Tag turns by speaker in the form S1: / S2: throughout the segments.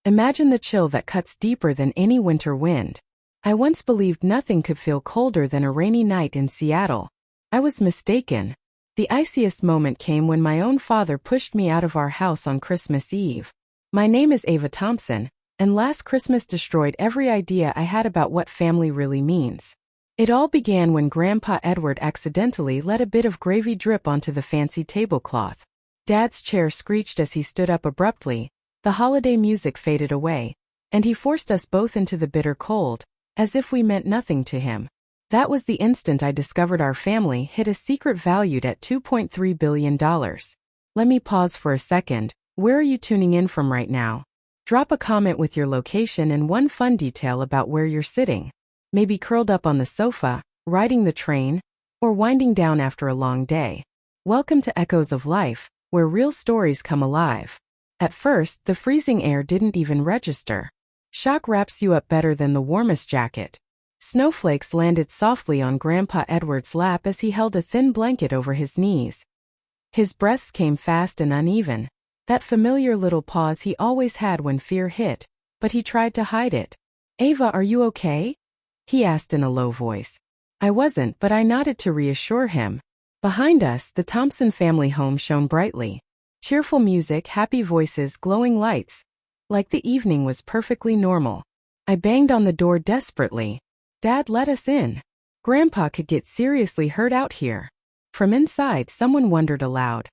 S1: Imagine the chill that cuts deeper than any winter wind. I once believed nothing could feel colder than a rainy night in Seattle. I was mistaken. The iciest moment came when my own father pushed me out of our house on Christmas Eve. My name is Ava Thompson, and last Christmas destroyed every idea I had about what family really means. It all began when Grandpa Edward accidentally let a bit of gravy drip onto the fancy tablecloth. Dad's chair screeched as he stood up abruptly, the holiday music faded away, and he forced us both into the bitter cold, as if we meant nothing to him. That was the instant I discovered our family hid a secret valued at $2.3 billion. Let me pause for a second. Where are you tuning in from right now? Drop a comment with your location and one fun detail about where you're sitting. Maybe curled up on the sofa, riding the train, or winding down after a long day. Welcome to Echoes of Life, where real stories come alive. At first, the freezing air didn't even register. Shock wraps you up better than the warmest jacket. Snowflakes landed softly on Grandpa Edward's lap as he held a thin blanket over his knees. His breaths came fast and uneven, that familiar little pause he always had when fear hit, but he tried to hide it. "Ava, are you okay?" he asked in a low voice. I wasn't, but I nodded to reassure him. Behind us, the Thompson family home shone brightly. Cheerful music, happy voices, glowing lights. Like the evening was perfectly normal. I banged on the door desperately. "Dad, let us in. Grandpa could get seriously hurt out here." From inside, someone wondered aloud.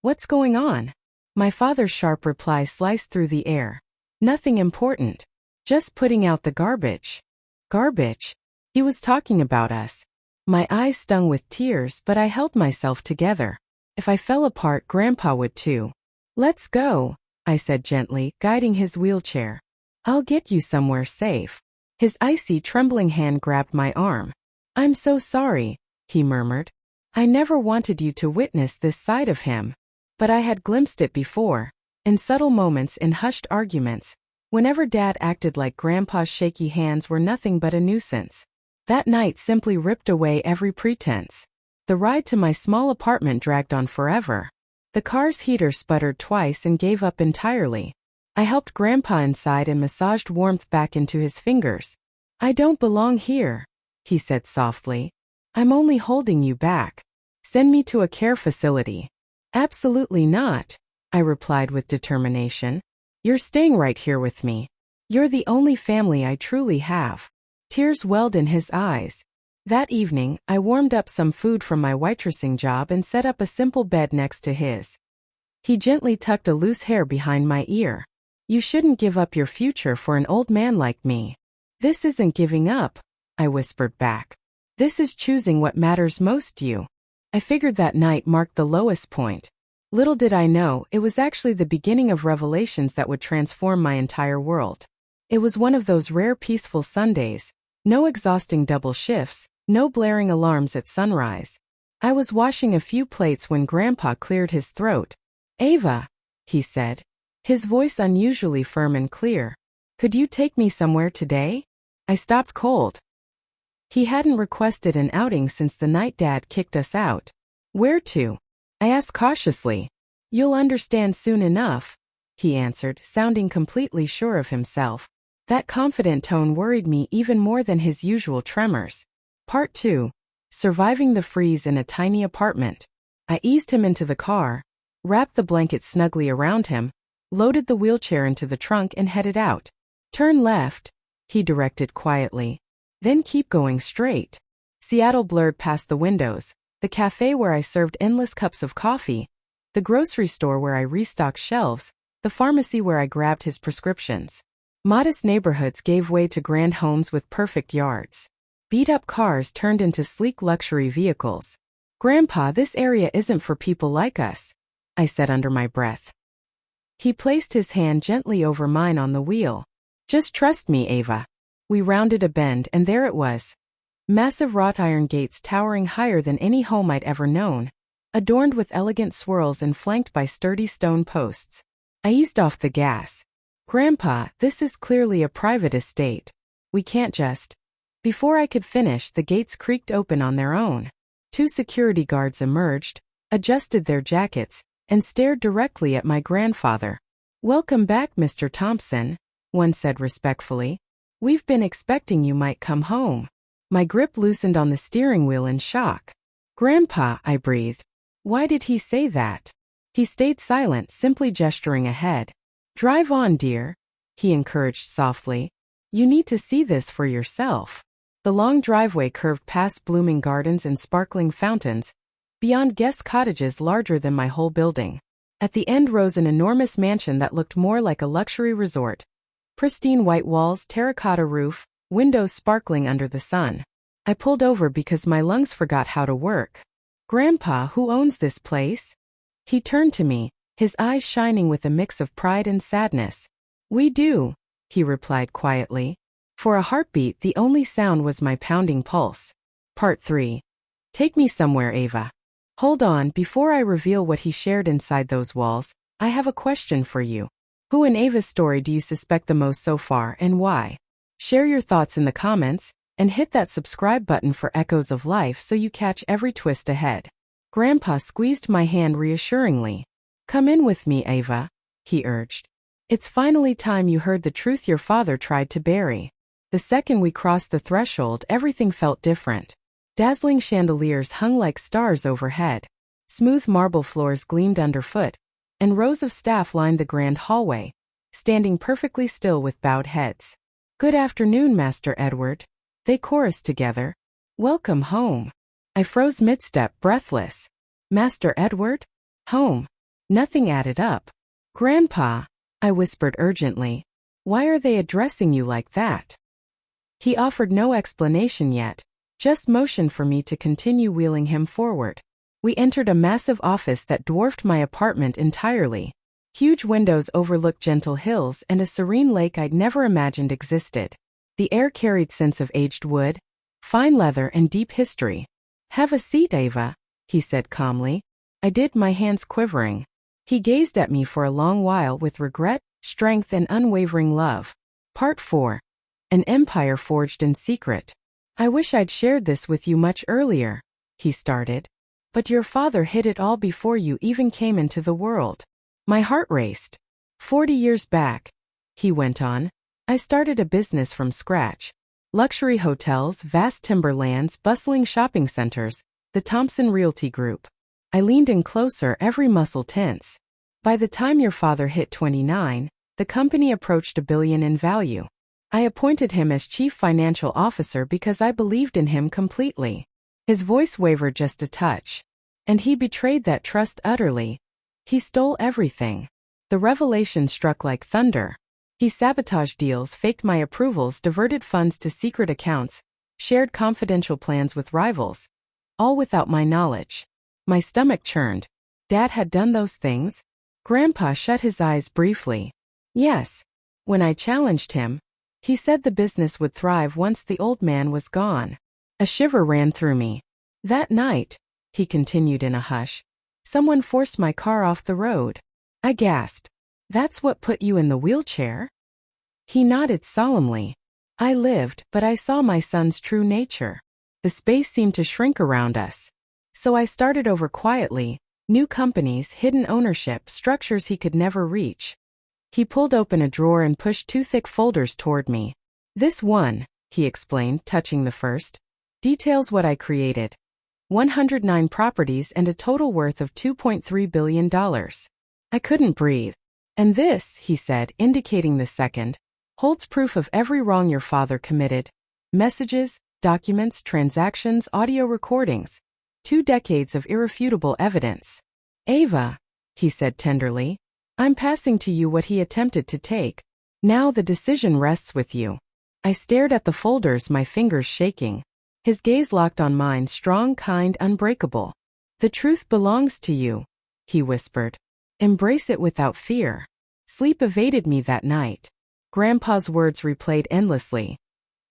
S1: "What's going on?" My father's sharp reply sliced through the air. "Nothing important. Just putting out the garbage." Garbage? He was talking about us. My eyes stung with tears, but I held myself together. If I fell apart, Grandpa would too. "Let's go," I said gently, guiding his wheelchair. "I'll get you somewhere safe." His icy, trembling hand grabbed my arm. "I'm so sorry," he murmured. "I never wanted you to witness this side of him." But I had glimpsed it before, in subtle moments, in hushed arguments, whenever Dad acted like Grandpa's shaky hands were nothing but a nuisance. That night simply ripped away every pretense. The ride to my small apartment dragged on forever. The car's heater sputtered twice and gave up entirely. I helped Grandpa inside and massaged warmth back into his fingers. "I don't belong here," he said softly. "I'm only holding you back. Send me to a care facility." "Absolutely not," I replied with determination. "You're staying right here with me. You're the only family I truly have." Tears welled in his eyes. That evening, I warmed up some food from my waitressing job and set up a simple bed next to his. He gently tucked a loose hair behind my ear. "You shouldn't give up your future for an old man like me." "This isn't giving up," I whispered back. "This is choosing what matters most to you." I figured that night marked the lowest point. Little did I know, it was actually the beginning of revelations that would transform my entire world. It was one of those rare peaceful Sundays. No exhausting double shifts, no blaring alarms at sunrise. I was washing a few plates when Grandpa cleared his throat. "Ava," he said, his voice unusually firm and clear. "Could you take me somewhere today?" I stopped cold. He hadn't requested an outing since the night Dad kicked us out. "Where to?" I asked cautiously. "You'll understand soon enough," he answered, sounding completely sure of himself. That confident tone worried me even more than his usual tremors. Part 2. Surviving the freeze in a tiny apartment. I eased him into the car, wrapped the blanket snugly around him, loaded the wheelchair into the trunk and headed out. "Turn left," he directed quietly. "Then keep going straight." Seattle blurred past the windows, the cafe where I served endless cups of coffee, the grocery store where I restocked shelves, the pharmacy where I grabbed his prescriptions. Modest neighborhoods gave way to grand homes with perfect yards. Beat-up cars turned into sleek luxury vehicles. "Grandpa, this area isn't for people like us," I said under my breath. He placed his hand gently over mine on the wheel. "Just trust me, Ava." We rounded a bend and there it was. Massive wrought iron gates towering higher than any home I'd ever known, adorned with elegant swirls and flanked by sturdy stone posts. I eased off the gas. "Grandpa, this is clearly a private estate. We can't just..." Before I could finish, the gates creaked open on their own. 2 security guards emerged, adjusted their jackets, and stared directly at my grandfather. "Welcome back, Mr. Thompson," one said respectfully. We've been expecting you might come home. My grip loosened on the steering wheel in shock. Grandpa, I breathed. Why did he say that? He stayed silent, simply gesturing ahead. Drive on, dear, he encouraged softly. You need to see this for yourself. The long driveway curved past blooming gardens and sparkling fountains, beyond guest cottages larger than my whole building. At the end rose an enormous mansion that looked more like a luxury resort. Pristine white walls, terracotta roof, windows sparkling under the sun. I pulled over because my lungs forgot how to work. Grandpa, who owns this place? He turned to me, his eyes shining with a mix of pride and sadness. We do, he replied quietly. For a heartbeat, the only sound was my pounding pulse. Part 3. Take me somewhere, Ava. Hold on, before I reveal what he shared inside those walls, I have a question for you. Who in Ava's story do you suspect the most so far, and why? Share your thoughts in the comments, and hit that subscribe button for echoes of life so you catch every twist ahead. Grandpa squeezed my hand reassuringly. Come in with me, Ava, he urged. It's finally time you heard the truth your father tried to bury. The second we crossed the threshold, everything felt different. Dazzling chandeliers hung like stars overhead. Smooth marble floors gleamed underfoot, and rows of staff lined the grand hallway, standing perfectly still with bowed heads. Good afternoon, Master Edward, they chorused together. Welcome home. I froze mid-step, breathless. Master Edward? Home. Nothing added up. Grandpa, I whispered urgently. Why are they addressing you like that? He offered no explanation yet, just motioned for me to continue wheeling him forward. We entered a massive office that dwarfed my apartment entirely. Huge windows overlooked gentle hills and a serene lake I'd never imagined existed. The air carried scents of aged wood, fine leather, and deep history. Have a seat, Ava, he said calmly. I did, my hands quivering. He gazed at me for a long while with regret, strength, and unwavering love. Part 4. An empire forged in secret. I wish I'd shared this with you much earlier, he started. But your father hid it all before you even came into the world. My heart raced. 40 years back, he went on, I started a business from scratch. Luxury hotels, vast timberlands, bustling shopping centers, the Thompson Realty Group. I leaned in closer, every muscle tense. By the time your father hit 29, the company approached $1 billion in value. I appointed him as chief financial officer because I believed in him completely. His voice wavered just a touch. And he betrayed that trust utterly. He stole everything. The revelation struck like thunder. He sabotaged deals, faked my approvals, diverted funds to secret accounts, shared confidential plans with rivals. All without my knowledge. My stomach churned. Dad had done those things? Grandpa shut his eyes briefly. Yes. When I challenged him, he said the business would thrive once the old man was gone. A shiver ran through me. That night, he continued in a hush, someone forced my car off the road. I gasped. That's what put you in the wheelchair? He nodded solemnly. I lived, but I saw my son's true nature. The space seemed to shrink around us. So I started over quietly, new companies, hidden ownership, structures he could never reach. He pulled open a drawer and pushed 2 thick folders toward me. This one, he explained, touching the first, details what I created. 109 properties and a total worth of $2.3 billion. I couldn't breathe. And this, he said, indicating the second, holds proof of every wrong your father committed. Messages, documents, transactions, audio recordings. 2 decades of irrefutable evidence. Ava, he said tenderly, I'm passing to you what he attempted to take. Now the decision rests with you. I stared at the folders, my fingers shaking. His gaze locked on mine, strong, kind, unbreakable. The truth belongs to you, he whispered. Embrace it without fear. Sleep evaded me that night. Grandpa's words replayed endlessly.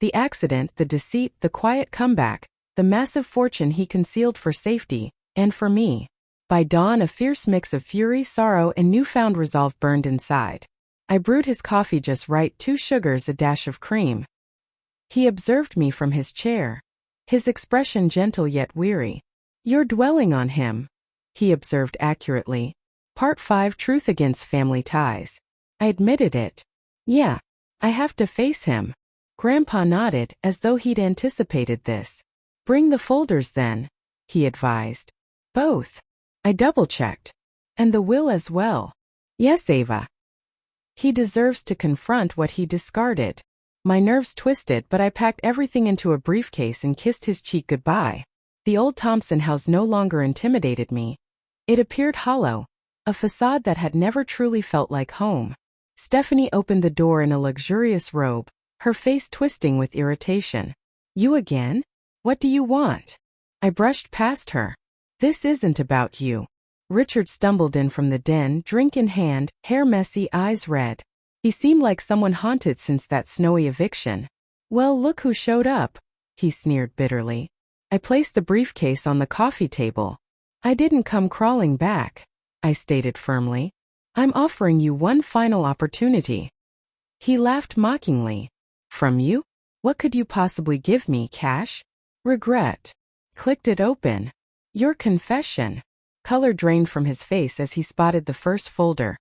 S1: The accident, the deceit, the quiet comeback, the massive fortune he concealed for safety, and for me. By dawn, a fierce mix of fury, sorrow, and newfound resolve burned inside. I brewed his coffee just right, 2 sugars, a dash of cream. He observed me from his chair. His expression gentle yet weary. You're dwelling on him, he observed accurately. Part 5, Truth Against Family Ties. I admitted it. Yeah, I have to face him. Grandpa nodded as though he'd anticipated this. Bring the folders then, he advised. Both. I double-checked. And the will as well. Yes, Ava. He deserves to confront what he discarded. My nerves twisted, but I packed everything into a briefcase and kissed his cheek goodbye. The old Thompson house no longer intimidated me. It appeared hollow, a facade that had never truly felt like home. Stephanie opened the door in a luxurious robe, her face twisting with irritation. You again? What do you want? I brushed past her. This isn't about you. Richard stumbled in from the den, drink in hand, hair messy, eyes red. He seemed like someone haunted since that snowy eviction. Well, look who showed up, he sneered bitterly. I placed the briefcase on the coffee table. I didn't come crawling back, I stated firmly. I'm offering you one final opportunity. He laughed mockingly. From you? What could you possibly give me, cash? Regret. Clicked it open. Your confession. Color drained from his face as he spotted the first folder.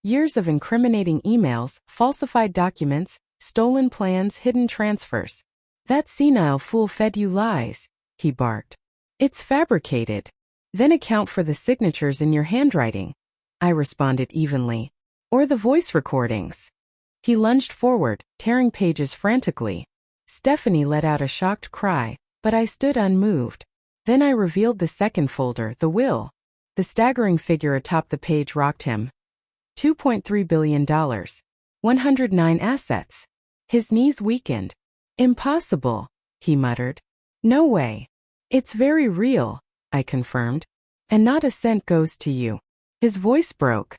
S1: Years of incriminating emails, falsified documents, stolen plans, hidden transfers. That senile fool fed you lies, he barked. It's fabricated. Then account for the signatures in your handwriting, I responded evenly. Or the voice recordings. He lunged forward, tearing pages frantically. Stephanie let out a shocked cry, but I stood unmoved. Then I revealed the second folder, the will. The staggering figure atop the page rocked him. $2.3 billion. 109 assets. His knees weakened. Impossible, he muttered. No way. It's very real, I confirmed. And not a cent goes to you. His voice broke.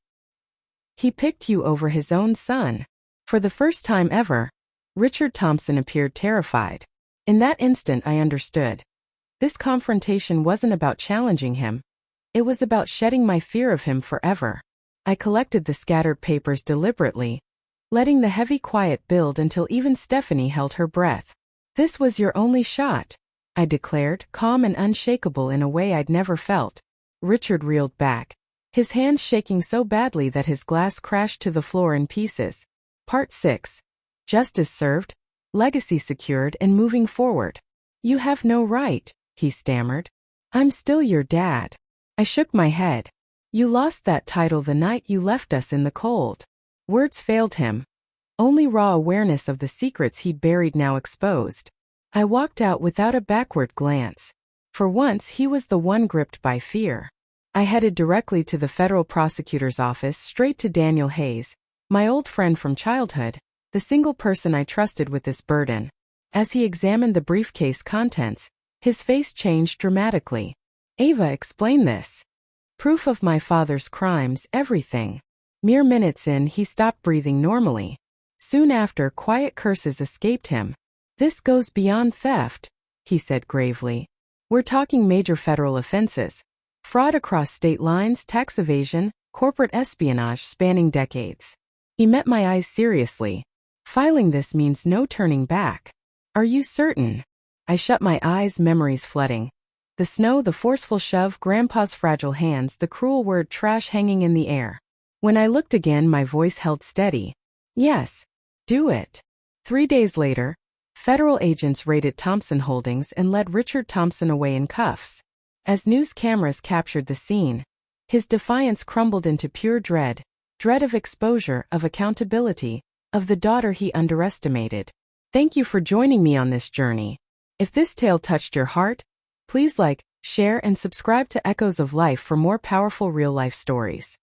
S1: He picked you over his own son. For the first time ever, Richard Thompson appeared terrified. In that instant I understood. This confrontation wasn't about challenging him. It was about shedding my fear of him forever. I collected the scattered papers deliberately, letting the heavy quiet build until even Stephanie held her breath. This was your only shot, I declared, calm and unshakable in a way I'd never felt. Richard reeled back, his hands shaking so badly that his glass crashed to the floor in pieces. Part 6. Justice served, legacy secured, and moving forward. You have no right, he stammered. I'm still your dad. I shook my head. You lost that title the night you left us in the cold. Words failed him. Only raw awareness of the secrets he'd buried now exposed. I walked out without a backward glance. For once he was the one gripped by fear. I headed directly to the federal prosecutor's office, straight to Daniel Hayes, my old friend from childhood, the single person I trusted with this burden. As he examined the briefcase contents, his face changed dramatically. Ava, explain this. Proof of my father's crimes, everything. Mere minutes in, he stopped breathing normally. Soon after, quiet curses escaped him. This goes beyond theft, he said gravely. We're talking major federal offenses. Fraud across state lines, tax evasion, corporate espionage spanning decades. He met my eyes seriously. Filing this means no turning back. Are you certain? I shut my eyes, memories flooding. The snow, the forceful shove, Grandpa's fragile hands, the cruel word trash hanging in the air. When I looked again, my voice held steady. Yes. Do it. 3 days later, federal agents raided Thompson Holdings and led Richard Thompson away in cuffs. As news cameras captured the scene, his defiance crumbled into pure dread. Dread of exposure, of accountability, of the daughter he underestimated. Thank you for joining me on this journey. If this tale touched your heart, please like, share, and subscribe to Echoes of Life for more powerful real-life stories.